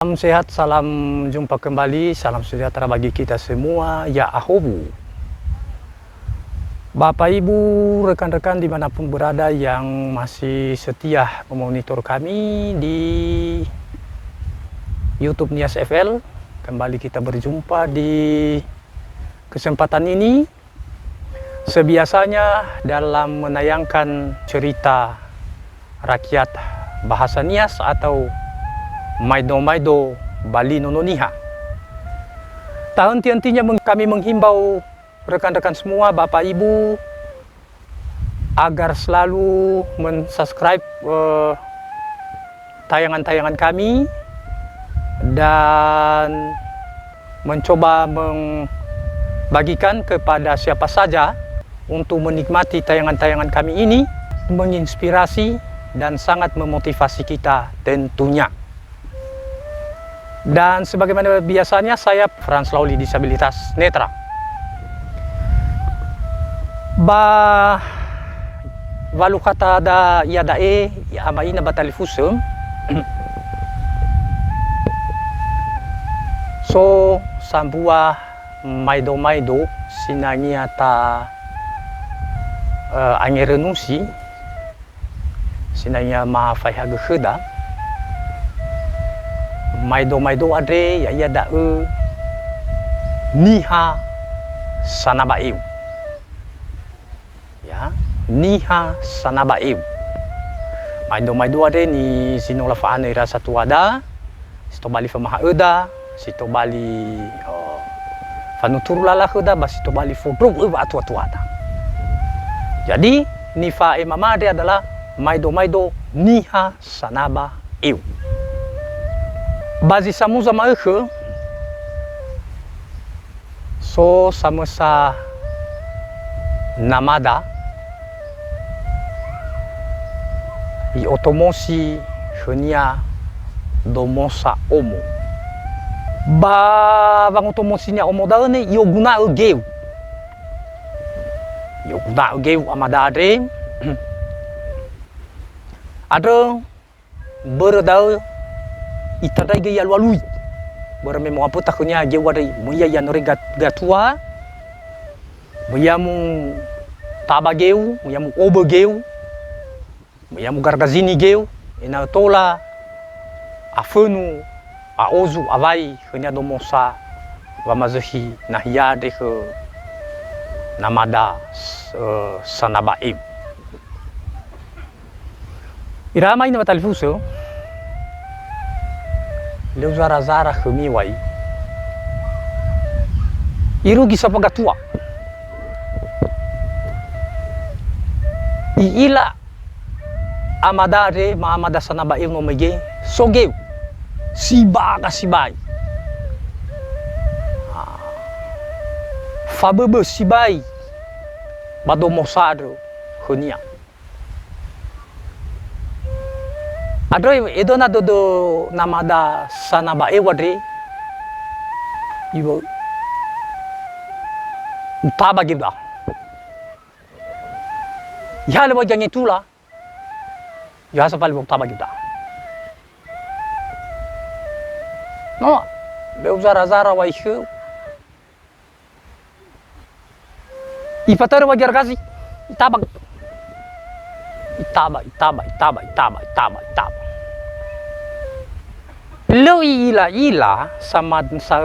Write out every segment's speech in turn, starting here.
Salam sehat, salam jumpa kembali, salam sejahtera bagi kita semua, ya ahobu. Bapak Ibu, rekan-rekan dimanapun berada yang masih setia memonitor kami di YouTube Nias FL, kembali kita berjumpa di kesempatan ini. Sebiasanya dalam menayangkan cerita rakyat bahasa Nias atau Maido-Maido Bali Nononiha. Tak henti-hentinya kami menghimbau rekan-rekan semua, Bapak Ibu, agar selalu mensubscribe tayangan-tayangan kami dan mencoba membagikan kepada siapa saja untuk menikmati tayangan-tayangan kami ini, menginspirasi dan sangat memotivasi kita tentunya. Dan sebagaimana biasanya, saya Frans Lauli, disabilitas netra. Walu kata da ya dae ya ama ina batalifusum. So sambua maido sinangia ta angerenusi sinangia maafai haga kheda. Maido ade ya da niha sanabaiu. Ya, niha sanabaiu. Maido ade ni sinola faane rasa tuada, sito bali famaha eda, sito bali fanuturula kheda, basito bali fodrog atu-atuada. Jadi nifa emamade adalah maido niha sanabaiu. Bazi samu sama ekhe, so sama sa namada i otomosi henia domosa omo. Bang otomosinya omo da ne yoguna egeu. Yoguna egeu amada ade. Ada berdau itadai ge yalwalui berme mo apa takunya ge wadai muya ya nore gatua muya mu tabageu muya mu obegeu muya mu gargazini geu ina tola afunu aozu avai hanya domosa wamazahi nahya de ke namada sanabaib irama ina batalifuso leu zara khemiwai irugi sapagatua iila amadare maamada sanabaiu no mege sogeu sibaga sibai fabebe sibai badomosado khenia. Ada edona do namada sanaba ewadre ibo taba gibda ya le wajang itula ya sapal bo taba gibda no be zara wa ikhu ifatare wajar gazi itaba. Lo ila sama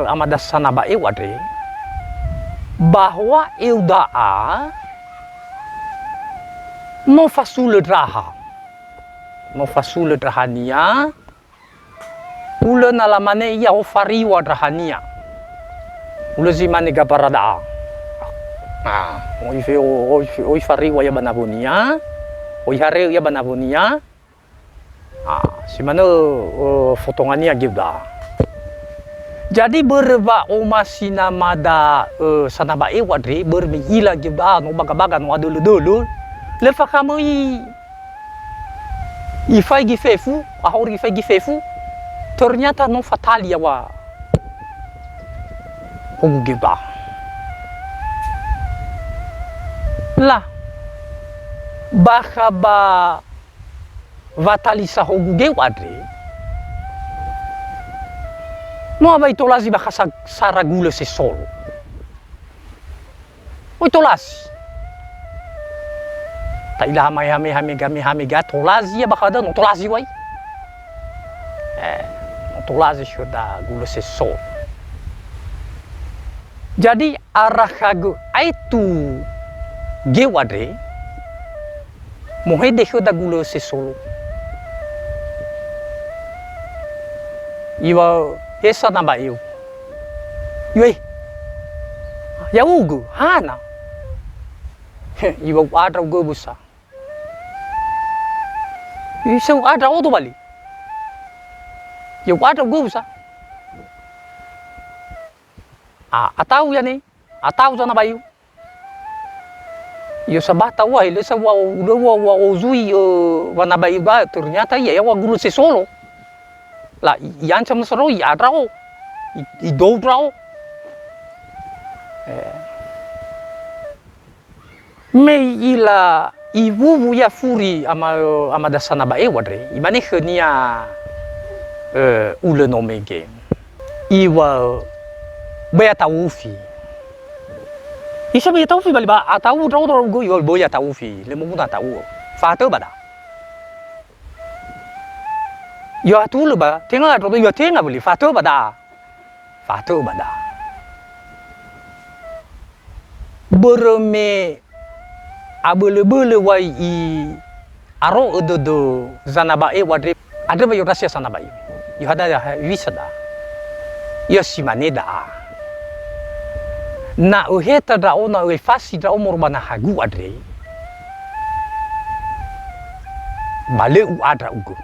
amada sanaba ewadre bahwa eudaa mo fasule drahania ule nalamane ya ofariwa drahania ule zimane gabarada oi fariwa ya banabunia oi hare ya banabunia simana fotongannya gibda. Jadi berba omasi namada sanaba ewadre bermila gibda no baga no adulu lefa kamu ifai gifefu ahor ifai gifefu ternyata no fatalia wa hogu gibda lah baka ba vatalisa hogu ge wadre No vai tolasi ba saragula se solo. Oi tolasi. Ta ila hame ga tolasi ya bakada no tolasi wai. No tolasi shoda gula se solo. Jadi arah kagu aitu gewadre mohede shoda gula se solo. Iwa esa namba eu. Yoi. Ya ugu hana. Iwa ada ugu busa. Isa ada odo bali. Ya ada ugu busa. Atau ya nih. Atau sana bayu. Yo sabata wa ile sa wa ozui wana bayu ba ternyata ya wa guru se solo. Lah yan sama sero ya rao i do rao me ila i vuvu ya furi ama dasana ba wadre i mane khnia ule no mege i wa ba taufi isa ba taufi bali ba atau rao go yo bo ya taufi le mo ta tau fa te ba da yo atu lu ba tenga ro yo tenga beli fato bada berme abele wai i aro ododo zanaba wadre ada ba yo rasia sanaba yo hada ya wisada yo simane da na uheta da ona we fasi da umur bana hagu adre bale u ada ugo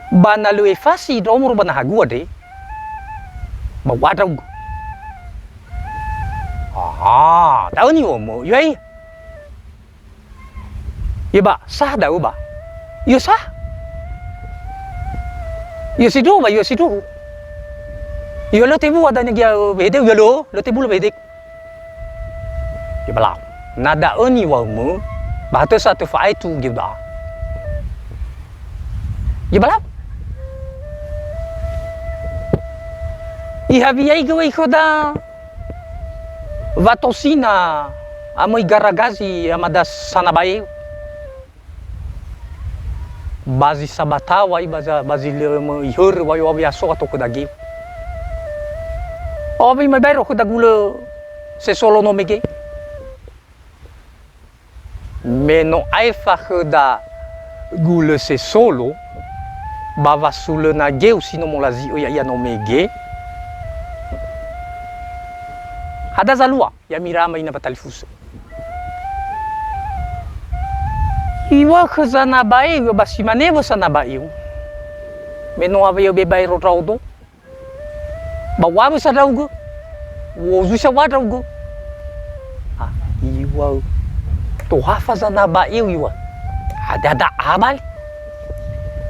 bana lu fasi do umur bana hagu ade ba wada ugo tahu ni omo yoi ba sah da ba yo sah yo sidu yo lo tebu ada ni dia bede yo lo tebu lo bede ya bala nada oni wa mo ba to satu fa itu gida ya bala Ihaviai gawai koda vatosina amoi garagazi amadas sanabai bazi sabatawa bazi lemo ihur wayo abiaso atau kodagi obi mabairo kodagulo se solo no mege meno aifa koda gule se solo bava sule na geu sino molazi ya no mege ada zalua ya mirama ina batalifuso iwa khazana bai yo basimane bo sana bai meno ave yo bebai ro raudo bawa bo sadaugo wo zu sa wadaugo iwa to hafa zana bai iwa ada amal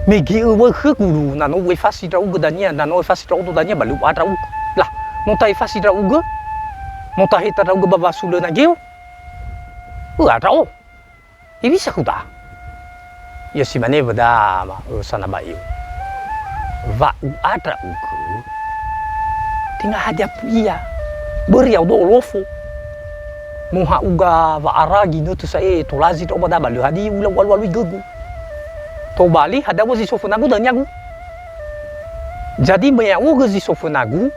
megi uwa khuguru na no we fasi raugo dania na no fasi raudo dania balu ada lah no tai fasi raugo Mutahita raugo baba sulu na geu. Rao. Ibisa kuda. Ya si mane bada sana bayu. Va ada ugu. Tinggal hadap iya. Beriau do lofo. Muha uga va aragi no tu sai tolazi to bada balu hadi ulang wal gugu. To bali hada wazi sofunagu dan yagu. Jadi me uga zi sofunagu.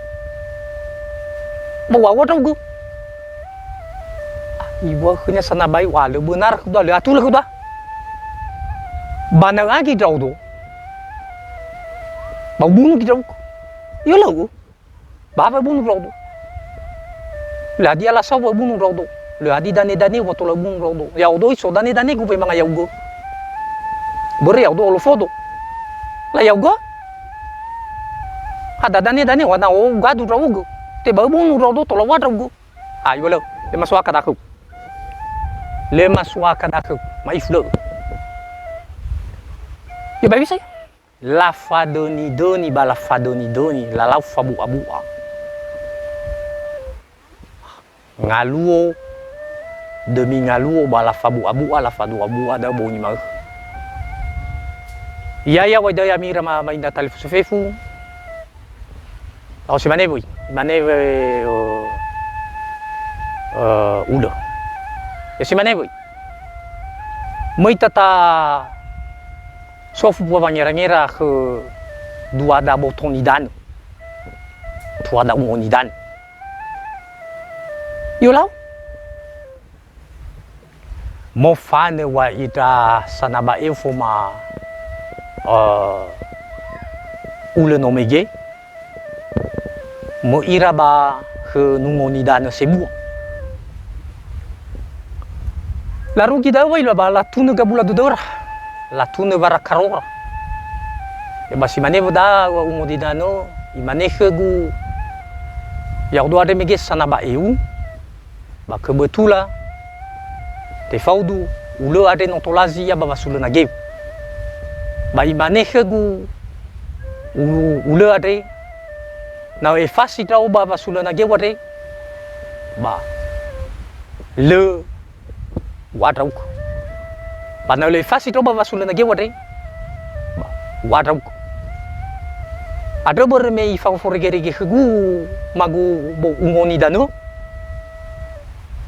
Bawa wadaugo. Iwa khnya sana bai wale benar kuda le atul kuda. Bana lagi daudo. Bau bunuh di daudo. Yo lo. Baba bunuh daudo. La dia la sawa bunuh daudo. Le adi dane wato la bunuh daudo. Ya odo iso dane ku pe manga yaugo. Bere yaudo lo fodo. La yaugo. Ada dane wana o gadu daugo. Te bau bunuh daudo to la wa daugo. Ayo lo. Le maswa kadaku. Le maswa kadaku. Maiflo. Ya baby saya. La fadoni bala fadoni la lau fabu abua. Ngaluo demi ngaluo bala fabu abua la fadu abua da boni mau. Ya wadaya mira ma inda talif sufefu. Tao si mane vui, mane udah. Ya si mane vui. Mai tata sofu po bangira ke dua da boton idan. Dua da umon idan. Yo lau. Mo fane wa ita sanaba info ma ule no mege. Mo ira ba ke nungon idan sebu. Laru kita wai la bala tunu ga bula dodora la tunu vara karora e basi mane boda wa umodidano imane khegu ya do ade mege sana ba eu ba kebetula te faudu ulo ade no tolazi ya ba basulu na ge ba imane khegu ulo ade na e fasi tau ba basulu na ge wade ba le wadrauk bana le fasi to ba vasula na gewade wadrauk ada ber me fa forgere ge khgu magu bo ungoni dano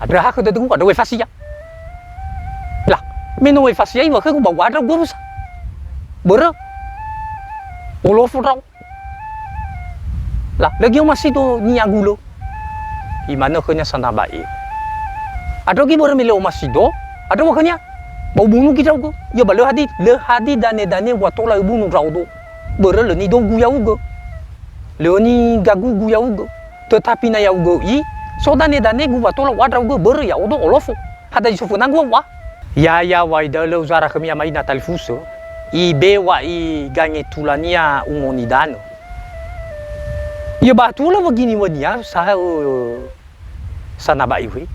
ada hak de du ada we fasi ya lah meno we fasi ya khgu ba wadrauk go sa ber olo fodrau lah lagi masih to ni agulo imana khnya sana bae ada lagi baru milik masido, ada wakanya bau bunuh kita juga. Ya balu hadi dane watola bunuh raudo, baru ni dong guyau juga, ni gagu guyau juga. Tetapi na yau juga so dane gua watola wadrau juga baru ya udo olofo. Hada isofu nanggu wa. Ya wai dah uzara kami amai natal fuso, bewa gange tulania umoni dano. Ya batula begini wanya sah sana bayi.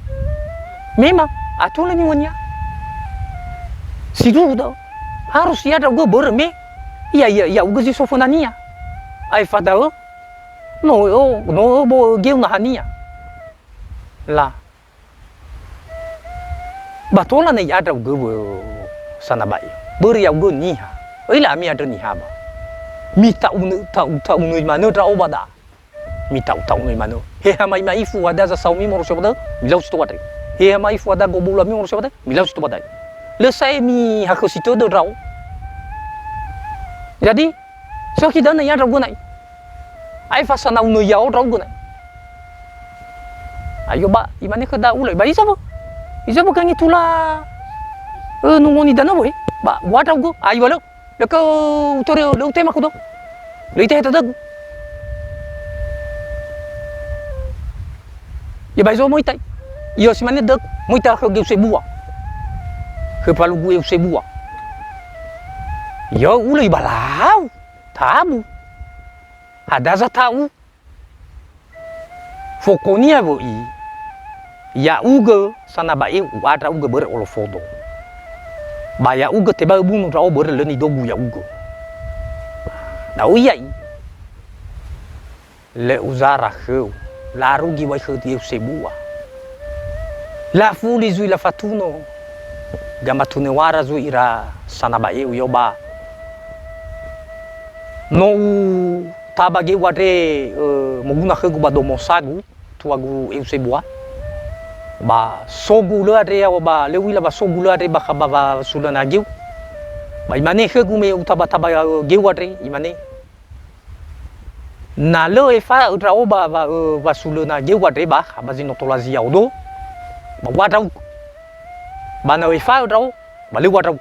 Memang atulah ni wanya. Sidu dah harus ya dah gue berme. Ya gue si sofonania. Ai fadao. No bo geu nahania. Lah. Batola ni ya dah gue sana bayi. Beri ya gue niha. Ila mi ada niha ba. Mi tak unu mana dah obada. Mi tak unu mana. Heha mai fu ada za saumi moro sebada. Milau stu wadai. He mai fu ada gobula mi urus apa milau situ badai lesai mi hak situ do rau jadi so kita na ya rau gunai ai fa sana unu yau rau gunai ayo ba imane ke da ulai ba isapa kan itula nungoni dana boy ba wa rau go ayo lo ko utore lo tema ko do lo ite ta dag ya ba zo mo itai yo si mane dek muita ke geu sebua ke palu gue sebua yo ulai balau tabu ada za tahu fokonia bo ya uga sana bae ada uga ber olofodo ba ya uga te ba bunu rao ber leni dogu ya uga na uya le uzara kheu la rugi wai kheu ti sebua la fuli zui la fatuno gama tune wara zui ira sana bae uyoba no tabage wade moguna khegu ba domo sagu tuagu eu sebua ba sogu le ade ya ba lewi la ba sogu le ade ba khaba sulana giu ba imane khegu me utaba giu wade imane na le fa utra oba ba sulana giu wade ba ba zino tolazi ya odo ba wadrau ba na we fa wadrau ba le wadrau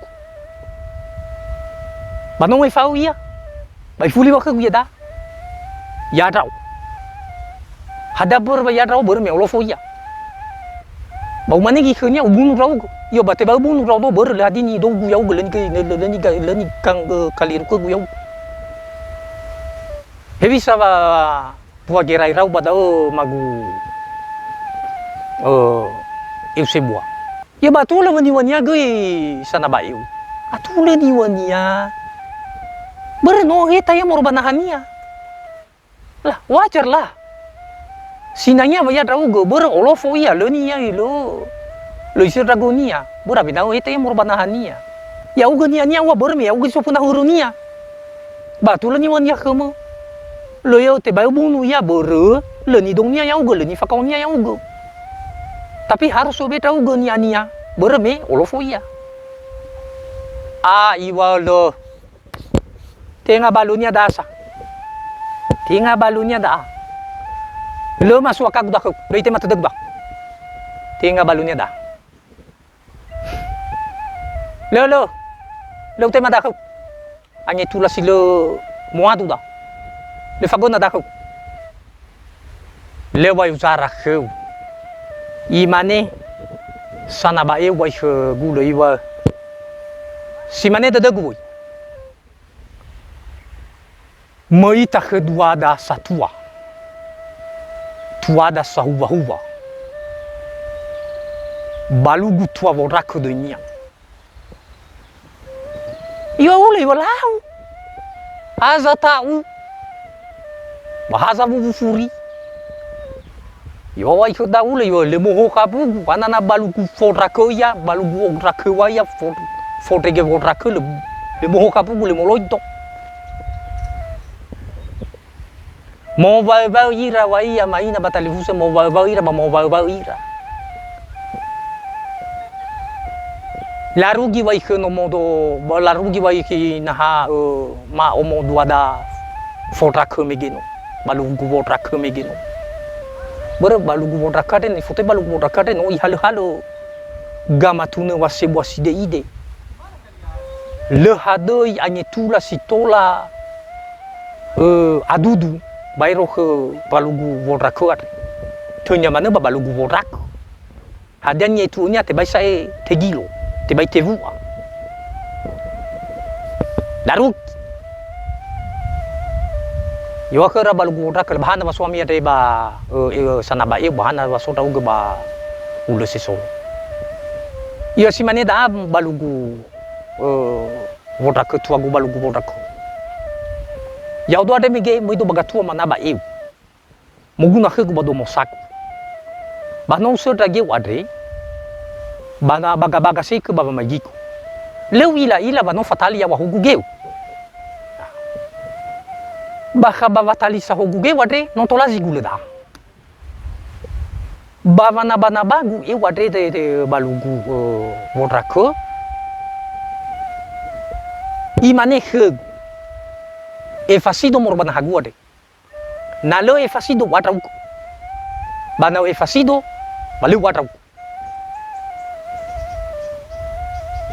ba no we fa ia ba fuli ba khgu ya da ya drau hada ber ba ya drau ber me olofo ia ba mane gi khnya ubun rau yo ba te ba ubun rau do ber la dini do gu yau glen ni kang kali ru gu yau hebi sa ba pua gerai rau ba da magu eu sebua ya batula wani wania gue sana ba eu atule ni wania berno heta ya morbanahania lah wajar lah sinanya ba ya drau go ber olofo ya lo ni ya lo isir dragonia bura binau heta ya morbanahania ya ugo nia wa ber me ugo sopuna hurunia batula ni wania khemo Lo yo te bayu bunu ya bere, le ni dong nia yang ugo, le ni fakau nia yang ugo. Tapi harus sobe tahu ugo nia, bere me olofo ya. Iwa lo. Tengah balunya dasa. Tengah balunya dah. Lo masuk akak dah, lo itu mata deg bah. Tengah balunya dah. Lo tema dah. Hanya itulah si lo muadu dah. Le fagona dah. Le wa usara kau. Imane sana ba e wa gulo iwa. Si mana dah gue, mai tak kedua dah satua, tua dah sahuwa, balugu tua borak dunia. Ia oleh walau, aza tahu, bahasa bubu furi. Ia wai kau oleh ia lemoh kabu, banana balugu borak ya, balugu borak ya for. Fortege borak le moho kapu le moloito. Mo va ira wa ia maina batalifuse mo va ira ba mo va ira. La rugi wa ikno modo la rugi wa iki na ma o modo ada fortak megino. Balugu borak megino. Ber balugu borak ni fote balugu borak no i halo gama tune wa sebuah side ide. Le hadoi anye tula si tola adudu bairo ke balugu borak at tunya mana ba balugu borak hadanya itu nya te bai sai te gilo te bai te vua daruk yo ke ra balugu borak le bahana ba suami ade ba sana ba e bahana ba so tau ge ba ule seso yo si mane da balugu borak tua gu balugu borak. Yau do ade mege muito bagatua mana ba eu. Muguna ke gu bado mosak. Ba não se drage wadre. Bana baga se ke baba magiko. Leu ila ba não fatali ya wa hugu geu. Ba khaba fatali sa hugu geu wadre non tolazi gule da. Ba bana bagu e wadre de balugu borak. Imane khug efasido morbana haguade nalo efasido watrau bana efasido balu watrau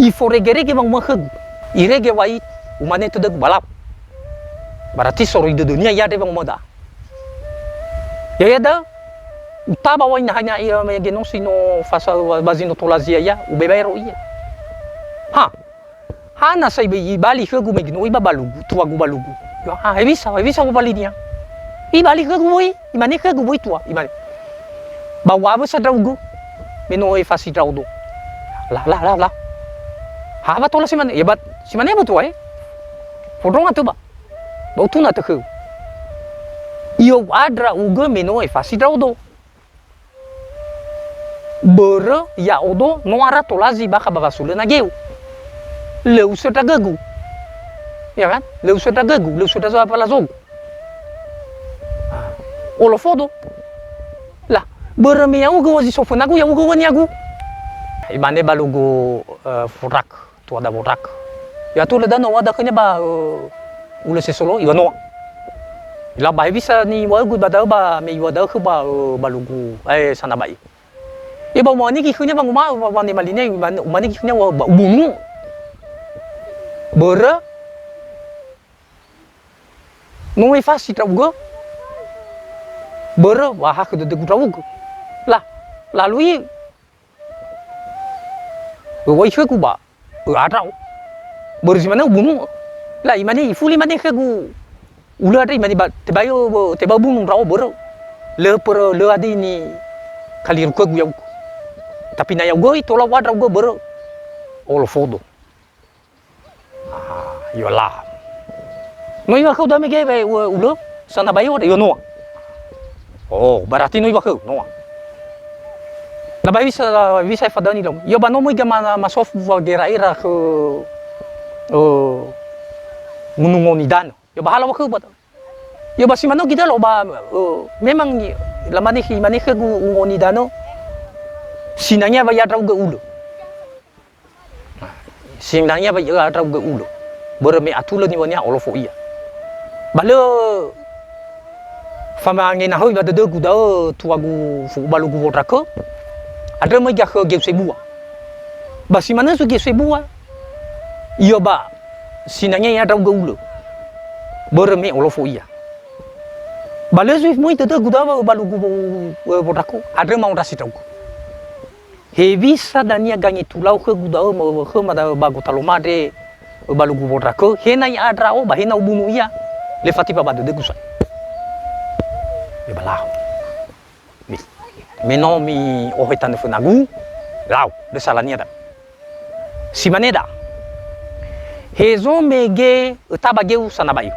iforegere bang mahug irege wai umane to deg balap berarti soro di dunia ya de bang moda ya da utaba wai hanya ia me genon sino fasa bazino tolazia ya ubebairo iya hana sai be bali ke gu megino iba balugu tua gu balugu yo bisa ko bali dia i bali ke gu boy imane ke gu boy tua imane bawa ba sa draugu meno e fasi draudo la ba tola si mane ya bat si mane betul fodong atu ba tu na te iyo adra uga meno e fasi draudo bere ya odo no ara tolazi ba ka babasule na geu leu sudah gagu, ya kan? Leu sudah gagu, leu sudah apa lazog. Olofodo, lah beremi yang ugo wazi sofun aku yang ugo wani aku. Imane balugo furak, tu ada furak. Ya tu leda no ada kenya ba ule sesolo iwano. Ila ba bisa ni wagu bada ba me wada ke ba balugo sana bai. Iba mo ni ki kenya bang uma ni maline umani ki kenya wa bungu. Bere nung fasi traugo bere wah ke de traugo lah lalu wai ke ku ba arau bere si mana bunung lah imani ifuli mane ke gu ula dai mani ba te bayo te ba bunung rau bere le adi ni kali ke gu yau tapi na yau go itola wadra go bere olo fodo yo lah. No iba kau dah mege be ulo sana bayo yo no. Oh, berarti no iba kau no. Na bayo bisa fadani dong. Yo ba no mo gama masof wa geraira ke ngunungoni dan. Yo bahala wa kau ba. Ya basi mano kita lo ba memang lamani mani ke ngoni dano sinanya ba ya rau ge ulo. Sinanya ba ya rau ge ulo. Berme atulo ni wanya olofo iya. Balo fama ngena hoi ba de gu da tuagu fu balu gu votraka. Ada mai ga ge sebua. Basi mana su ge sebua. Iyo ba sinanya ya rau ge ulo. Berme olofo iya. Balo su moi de gu da balu gu votraka. Ada mau rasi tau. He bisa dania gangi tulau ke gu da mo ke ma da ba gu talomade balu gu votraka. He na ya adra o ba he na ubunu iya. Le fatipa ba de gusa. Ya balau. Meno mi ohitan funagu. Lau, de salania da. Si maneda. Hezo mege tabageu sanabayu.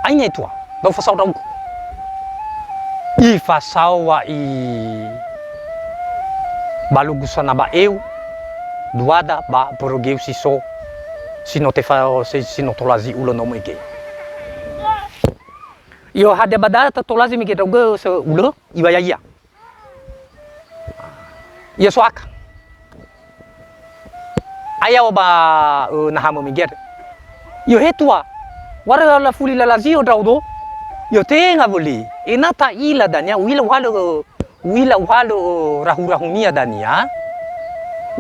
Aina tua, do fasau dau. I fasau wa i balu gu sanabaeu. Duada ba porogeu siso. Sinotefa sinotolazi ulo no mege. Yo hade badata tolazi mi kita go se ulo iwaya iya. Ya soak. Ayaw ba nahamo mi ger. Yo hetua. Wara la fuli la lazio daudo. Yo tenga boli. Inata ila dania wila uhalo rahu-rahunia dania.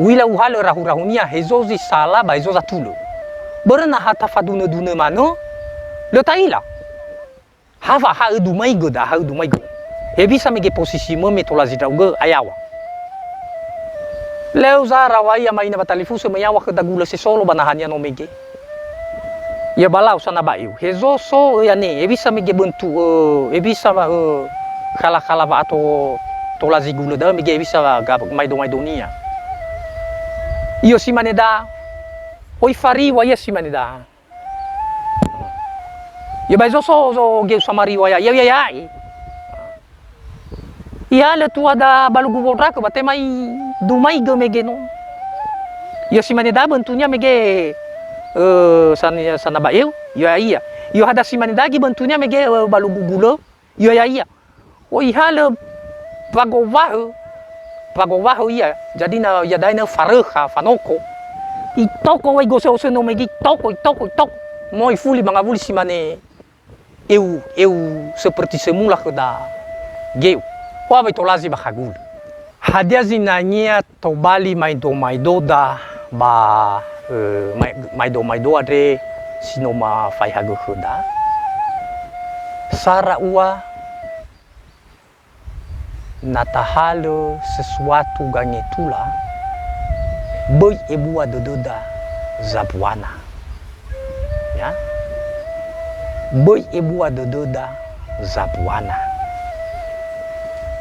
Wila uhalo rahu-rahunia hezozi sala ba hezoza tulo. Berna hata faduna duna mano. Lo taila. Hava ha du mai go da ha du mai go. He bisa mege posisi mo metolazi da go ayawa. Leo zara wa ya mai na batalifu se mayawa ke da gula se solo banahanya no mege. Ya balau sana bayu. He zo so ya ne he bisa mege bentu he bisa kala-kala ba ato tolazi gula da mege bisa ga mai do nia. Iyo si maneda. Oi fari wa ya si maneda. Ya baizo so geu samari waya ya. Ya le tua da balugu votraka bate mai dumai ge mege no. Ya si maneda bentunya mege sana baeu ya iya. Yo hada si maneda gi bentunya mege balugu gulo ya iya. Oi hale pagovahu iya. Jadi na ya daina fareha fanoko. Itoko wai gose no mege toko. Moi fuli mangavuli si mane eu seperti semula ke da geu. Wa bai tolazi ba khagul. Hadia zinanya to bali mai do da ba mai do ade sinoma fai hagu khuda. Sara ua natahalo sesuatu gange tula. Boy ebua dododa zabuana. Ya. Boy ebua dododa zabuana.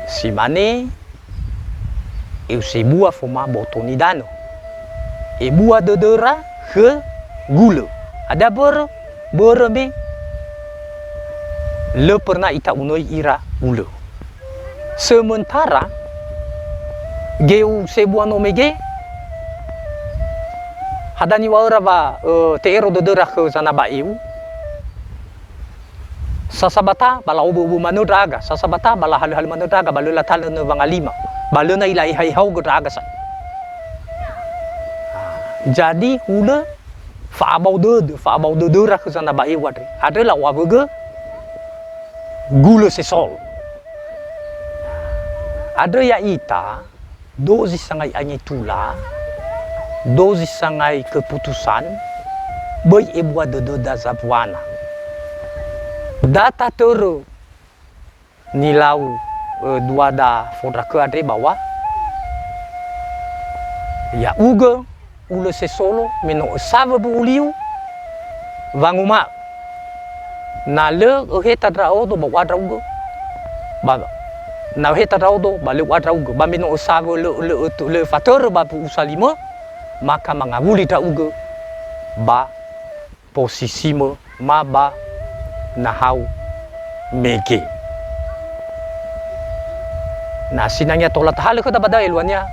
Si mane eu sebua foma botoni dano. Ebua dodora ke gulo. Ada berme le pernah ita unoi ira ulo. Sementara geu sebua no mege hadani waura ba teero dodora ke sana ba eu. Sasabata bala ubu manu draga, sasabata bala hal manu draga, balu la tal no bangalima, balu na ilai hai hau draga sa. Jadi hula fa abau de ra khuzana ba ewa de. Ada la wa bege gula sesol. Ada ya ita dozi sangai anyi tula, dozi sangai keputusan, boy ebua de da zabwana. Data tero nilau dua da fodra ke ade bawa ya uga ulo se solo meno sava bu uliu vanguma na le heta drao do bawa draugo ba na heta drao do ba le wa draugo ba meno sava le fator ba bu usalima maka mangavuli da uga ba posisimo ma ba nahau mege. Nah sinanya tolat hal ke tabada elwanya.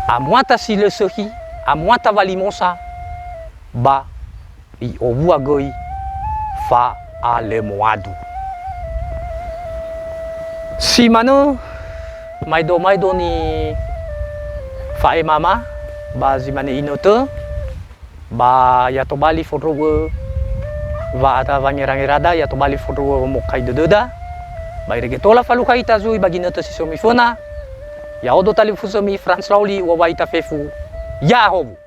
Amuata sile sehi, amuata valimosa ba i obua goi fa alemoado. Si mano maido ni fae mama ba zimane inoto ba ya to bali fodro va ata vangerangirada ya to bali fodro mokai doda ba irege tola faluka ita zui baginoto si somi fona ya odo tali fusomi France Lauli wa waita fefu ya hobu.